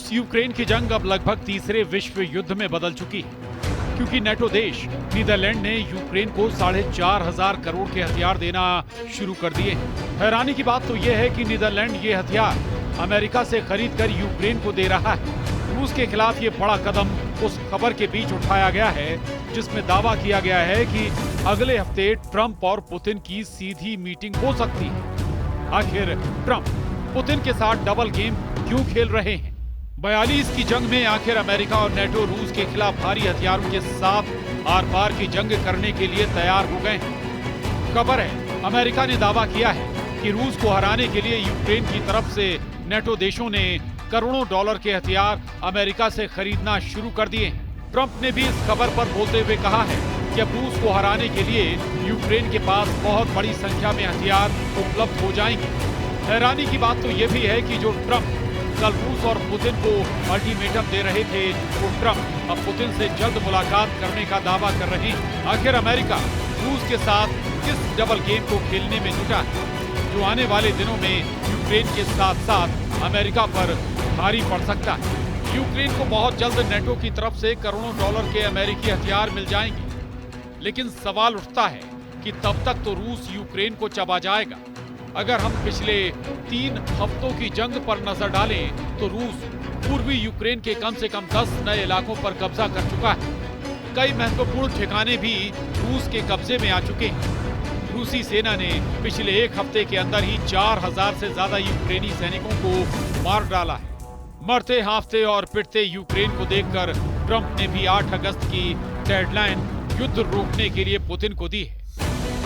रूस यूक्रेन की जंग अब लगभग तीसरे विश्व युद्ध में बदल चुकी है, क्योंकि नेटो देश नीदरलैंड ने यूक्रेन को 4,500 करोड़ के हथियार देना शुरू कर दिए। हैरानी की बात तो यह है कि नीदरलैंड ये हथियार अमेरिका से खरीद कर यूक्रेन को दे रहा है। रूस के खिलाफ ये बड़ा कदम उस खबर के बीच उठाया गया है जिसमें दावा किया गया है कि अगले हफ्ते ट्रंप और पुतिन की सीधी मीटिंग हो सकती है। आखिर ट्रंप पुतिन के साथ डबल गेम क्यों खेल रहे हैं? 42 की जंग में आखिर अमेरिका और नेटो रूस के खिलाफ भारी हथियारों के साथ आर पार की जंग करने के लिए तैयार हो गए हैं। खबर है, अमेरिका ने दावा किया है कि रूस को हराने के लिए यूक्रेन की तरफ से नेटो देशों ने करोड़ों डॉलर के हथियार अमेरिका से खरीदना शुरू कर दिए हैं। ट्रंप ने भी इस खबर पर बोलते हुए कहा है कि अब रूस को हराने के लिए यूक्रेन के पास बहुत बड़ी संख्या में हथियार उपलब्ध हो जाएंगे। हैरानी की बात तो यह भी है कि जो ट्रंप कल रूस और पुतिन को अल्टीमेटम दे रहे थे, वो ट्रंप अब पुतिन से जल्द मुलाकात करने का दावा कर रहे हैं। आखिर अमेरिका रूस के साथ किस डबल गेम को खेलने में जुटा है, जो आने वाले दिनों में यूक्रेन के साथ साथ अमेरिका पर भारी पड़ सकता है। यूक्रेन को बहुत जल्द नेटो की तरफ से करोड़ों डॉलर के अमेरिकी हथियार मिल जाएंगे, लेकिन सवाल उठता है कि तब तक तो रूस यूक्रेन को चबा जाएगा। अगर हम पिछले 3 हफ्तों की जंग पर नजर डालें तो रूस पूर्वी यूक्रेन के कम से कम 10 नए इलाकों पर कब्जा कर चुका है। कई महत्वपूर्ण ठिकाने भी रूस के कब्जे में आ चुके हैं। रूसी सेना ने पिछले 1 हफ्ते के अंदर ही 4,000 से ज्यादा यूक्रेनी सैनिकों को मार डाला है। मरते हाँफते और पिटते यूक्रेन को देखकर ट्रंप ने भी 8 अगस्त की डेडलाइन युद्ध रोकने के लिए पुतिन को दी है।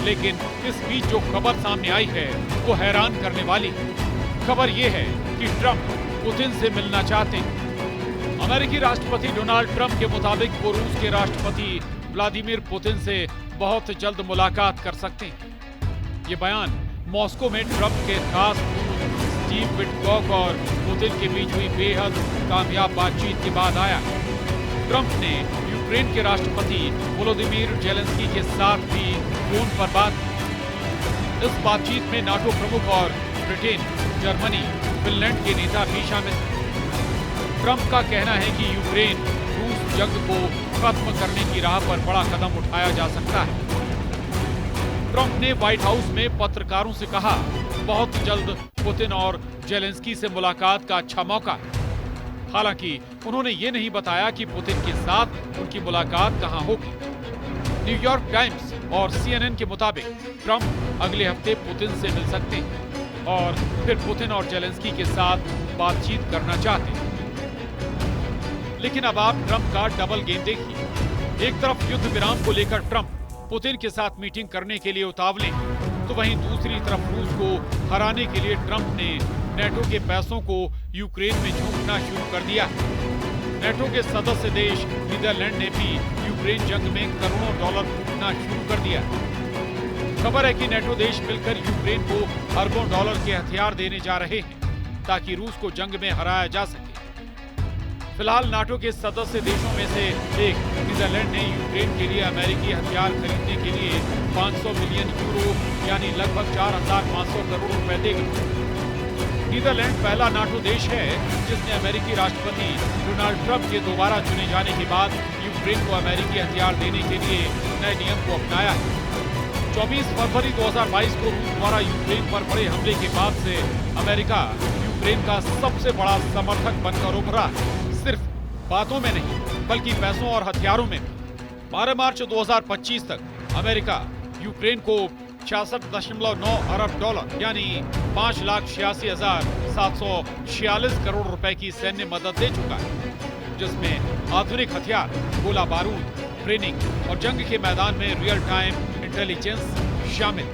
लेकिन इस बीच जो खबर सामने आई है वो हैरान करने वाली है। खबर ये है कि ट्रंप पुतिन से मिलना चाहते हैं। अमेरिकी राष्ट्रपति डोनाल्ड ट्रंप के मुताबिक वो रूस के राष्ट्रपति व्लादिमीर पुतिन से बहुत जल्द मुलाकात कर सकते हैं। ये बयान मॉस्को में ट्रंप के खास दूत स्टीव विटकॉक और पुतिन के बीच हुई बेहद कामयाब बातचीत के बाद आया। ट्रंप ने यूक्रेन के राष्ट्रपति वोलोदिमीर जेलेंस्की के साथ भी फोन पर बात की। इस बातचीत में नाटो प्रमुख और ब्रिटेन, जर्मनी, फिनलैंड के नेता भी शामिल थे। ट्रंप का कहना है कि यूक्रेन रूस जंग को खत्म करने की राह पर बड़ा कदम उठाया जा सकता है। ट्रंप ने व्हाइट हाउस में पत्रकारों से कहा, बहुत जल्द पुतिन और जेलेंस्की से मुलाकात का अच्छा मौका है। हालांकि उन्होंने ये नहीं बताया कि पुतिन के साथ उनकी मुलाकात कहां होगी। न्यूयॉर्क टाइम्स और CNN के मुताबिक ट्रंप अगले हफ्ते पुतिन से मिल सकते हैं और फिर पुतिन और जेलेंस्की के साथ बातचीत करना चाहते हैं। लेकिन अब आप ट्रंप का डबल गेम देखिए। एक तरफ युद्ध विराम को लेकर ट्रंप पुतिन के साथ मीटिंग करने के लिए उतावले हैं, तो वहीं दूसरी तरफ रूस को हराने के लिए ट्रंप ने नेटो के पैसों को यूक्रेन में झोंकना शुरू कर दिया है। नेटो के सदस्य देश नीदरलैंड ने भी यूक्रेन जंग में करोड़ों डॉलर फूकना शुरू कर दिया। खबर है कि नेटो देश मिलकर यूक्रेन को अरबों डॉलर के हथियार देने जा रहे हैं ताकि रूस को जंग में हराया जा सके। फिलहाल नाटो के सदस्य देशों में से एक नीदरलैंड ने यूक्रेन के लिए अमेरिकी हथियार खरीदने के लिए 500 मिलियन यूरो यानी लगभग 4,500 करोड़ रुपए देगा। नीदरलैंड पहला नाटो देश है जिसने अमेरिकी राष्ट्रपति डोनाल्ड ट्रंप के दोबारा चुने जाने के बाद यूक्रेन को अमेरिकी हथियार देने के लिए नए नियम को अपनाया है। 24 फरवरी 2022 को रूस द्वारा यूक्रेन पर बड़े हमले के बाद से अमेरिका यूक्रेन का सबसे बड़ा समर्थक बनकर उभरा, सिर्फ बातों में नहीं बल्कि पैसों और हथियारों में भी। 12 मार्च 2025 तक अमेरिका यूक्रेन को 66.9 अरब डॉलर यानी 5,86,746 करोड़ रुपए की सैन्य मदद दे चुका है, जिसमें आधुनिक हथियार, गोला बारूद, ट्रेनिंग और जंग के मैदान में रियल टाइम इंटेलिजेंस शामिल।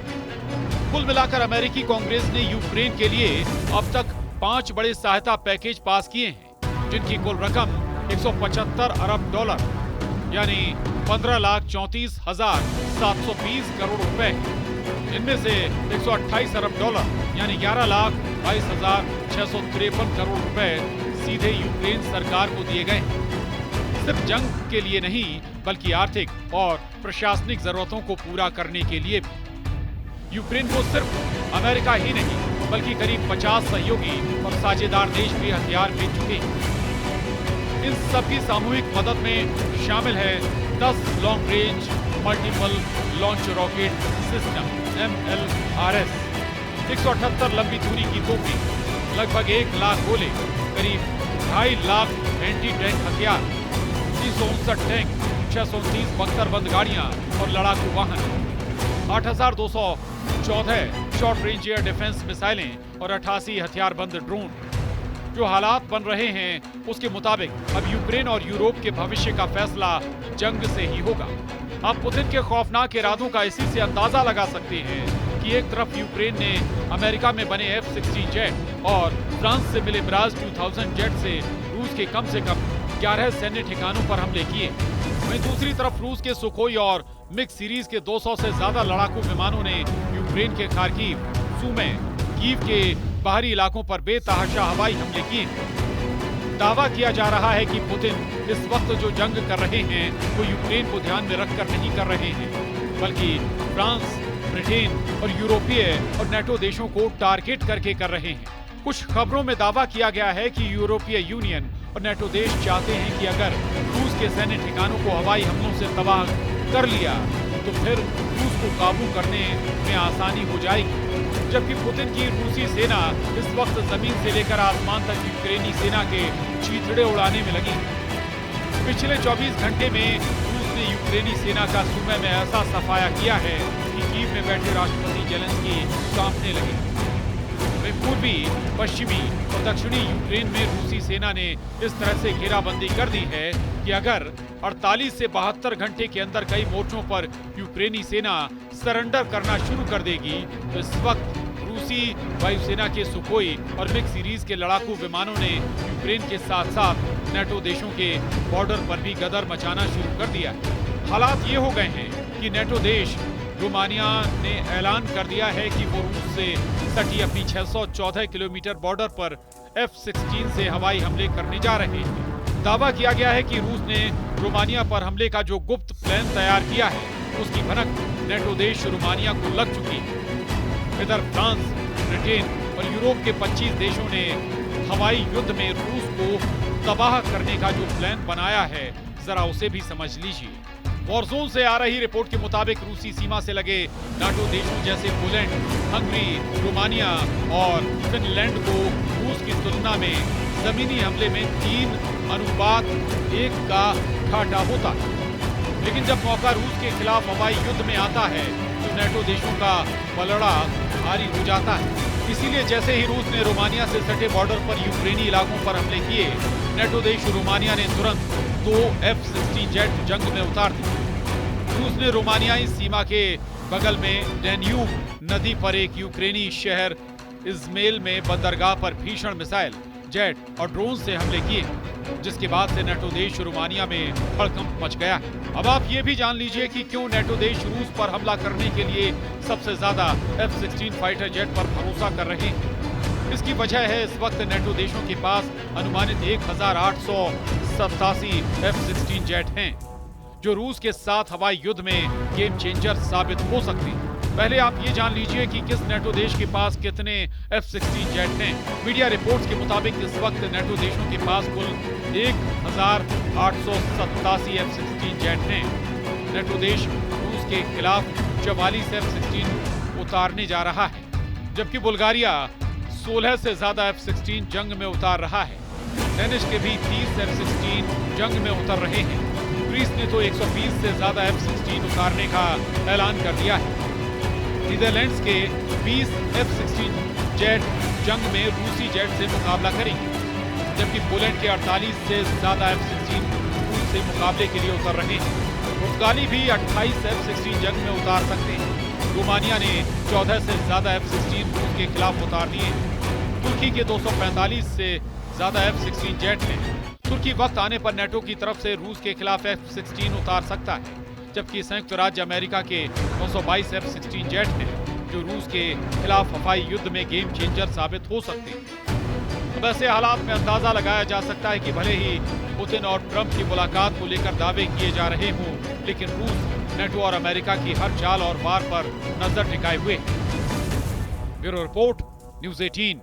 कुल मिलाकर अमेरिकी कांग्रेस ने यूक्रेन के लिए अब तक 5 बड़े सहायता पैकेज पास किए हैं, जिनकी कुल रकम 175 अरब डॉलर यानी 15,34,720 करोड़ रुपए है। इनमें से 128 अरब डॉलर यानी 11,22,653 करोड़ रुपए सीधे यूक्रेन सरकार को दिए गए। सिर्फ जंग के लिए नहीं बल्कि आर्थिक और प्रशासनिक जरूरतों को पूरा करने के लिए भी। यूक्रेन को सिर्फ अमेरिका ही नहीं बल्कि करीब 50 सहयोगी और साझेदार देश भी हथियार भेज चुके हैं। इन सबकी सामूहिक मदद में शामिल है 10 long range multiple launch rocket system MLRS, 178 लंबी दूरी की तोपें, लगभग 1 लाख गोले, करीब 2.5 लाख एंटी टैंक हथियार, 359 टैंक, 630 बख्तरबंद गाड़ियां और लड़ाकू वाहन, 8,214 शॉर्ट रेंज एयर डिफेंस मिसाइलें और 88 हथियारबंद ड्रोन। जो हालात बन रहे हैं उसके मुताबिक अब यूक्रेन और यूरोप के भविष्य का फैसला जंग से ही होगा। आप पुतिन के खौफनाक इरादों का इसी से अंदाजा लगा सकते हैं कि एक तरफ यूक्रेन ने अमेरिका में बने F-16 जेट और फ्रांस से मिले मिराज 2000 जेट से रूस के कम से कम 11 सैन्य ठिकानों पर हमले किए। वहीं दूसरी तरफ रूस के सुखोई और मिग सीरीज के 200 से ज्यादा लड़ाकू विमानों ने यूक्रेन के खार्किव, सूमे, कीव के बाहरी इलाकों पर बेतहाशा हवाई हमले किए। दावा किया जा रहा है कि पुतिन इस वक्त जो जंग कर रहे हैं वो यूक्रेन को ध्यान में रखकर नहीं कर रहे हैं, बल्कि फ्रांस, ब्रिटेन और यूरोपीय और नेटो देशों को टारगेट करके कर रहे हैं। कुछ खबरों में दावा किया गया है कि यूरोपीय यूनियन और नेटो देश चाहते हैं कि अगर रूस के सैन्य ठिकानों को हवाई हमलों से तबाह कर लिया तो फिर रूस को काबू करने में आसानी हो जाएगी। जबकि पुतिन की रूसी सेना इस वक्त जमीन से लेकर आसमान तक यूक्रेनी सेना के चीथड़े उड़ाने में लगी। पिछले 24 घंटे में रूस ने यूक्रेनी सेना का सूमे में ऐसा सफाया किया है कि कीव में बैठे राष्ट्रपति जेलेंस्की कांपने लगे। पूर्वी, पश्चिमी और दक्षिणी यूक्रेन में रूसी सेना ने इस तरह से घेराबंदी कर दी है कि अगर 48 से 72 घंटे के अंदर कई मोर्चों पर यूक्रेनी सेना सरेंडर करना शुरू कर देगी तो इस वक्त रूसी वायुसेना के सुखोई और मिग सीरीज के लड़ाकू विमानों ने यूक्रेन के साथ साथ नेटो देशों के बॉर्डर पर भी गदर मचाना शुरू कर दिया है। हालात ये हो गए हैं कि नेटो देश रोमानिया ने ऐलान कर दिया है कि वो रूस से सटी अपनी 614 किलोमीटर बॉर्डर पर F-16 से हवाई हमले करने जा रहे हैं। दावा किया गया है कि रूस ने रोमानिया पर हमले का जो गुप्त प्लान तैयार किया है उसकी भनक नेटो देश रोमानिया को लग चुकी है। इधर फ्रांस, ब्रिटेन और यूरोप के 25 देशों ने हवाई युद्ध में रूस को तबाह करने का जो प्लान बनाया है जरा उसे भी समझ लीजिए। वॉरजोन से आ रही रिपोर्ट के मुताबिक रूसी सीमा से लगे नाटो देशों जैसे पोलैंड, हंगरी, रोमानिया और फिनलैंड को रूस की तुलना में जमीनी हमले में 3:1 का घाटा होता है। लेकिन जब मौका रूस के खिलाफ हवाई युद्ध में आता है तो नेटो देशों का पलड़ा भारी हो जाता है। इसीलिए जैसे ही रूस ने रोमानिया से सटे बॉर्डर पर यूक्रेनी इलाकों पर हमले किए, नेटो देश रोमानिया ने तुरंत 2 F-16 जेट जंग में उतार दिए। रूस ने रोमानियाई सीमा के बगल में डैन्यूब नदी पर एक यूक्रेनी शहर इज़मेल में बंदरगाह पर भीषण मिसाइल, जेट और ड्रोन से हमले किए, जिसके बाद से नेटो देश रोमानिया में हड़कंप मच गया है। अब आप ये भी जान लीजिए कि क्यों नेटो देश रूस पर हमला करने के लिए सबसे ज्यादा F-16 फाइटर जेट पर भरोसा कर रहे हैं। इसकी वजह है इस वक्त नेटो देशों के पास अनुमानित 1887 F-16 जेट हैं, जो रूस के साथ हवाई युद्ध में गेम चेंजर साबित हो सकते हैं। पहले आप ये जान लीजिए कि किस नेटो देश के पास कितने F-16 जेट हैं। मीडिया रिपोर्ट्स के मुताबिक इस वक्त नेटो देशों के पास कुल 1887 F-16 जेट हैं। नेटो देश रूस के खिलाफ 44 F-16 उतारने जा रहा है, जबकि बुल्गारिया 16 से ज्यादा F-16 जंग में उतार रहा है। डेनिश के भी 30 F-16 जंग में उतर रहे हैं। ग्रीस ने तो 120 से ज्यादा F-16 उतारने का ऐलान कर दिया है। नीदरलैंड्स के 20 F-16 जेट जंग में रूसी जेट से मुकाबला करेंगे, जबकि पोलैंड के 48 से ज्यादा F-16 रूस से मुकाबले के लिए उतर रहे हैं। पुर्तगाली भी 28 F-16 जंग में उतार सकते हैं। रोमानिया ने 14 से ज्यादा F-16 रूस के खिलाफ उतार दिए। तुर्की के 245 से ज्यादा F-16 जेट हैं। तुर्की वक्त आने पर नेटो की तरफ से रूस के खिलाफ F-16 उतार सकता है, जबकि संयुक्त राज्य अमेरिका के 922 F-16 जेट हैं, जो रूस के खिलाफ हवाई युद्ध में गेम चेंजर साबित हो सकते हैं। वैसे हालात में अंदाजा लगाया जा सकता है कि भले ही पुतिन और ट्रंप की मुलाकात को लेकर दावे किए जा रहे हों, लेकिन रूस नेटो और अमेरिका की हर चाल और वार पर नजर टिकाए हुए। Bureau report, news 18।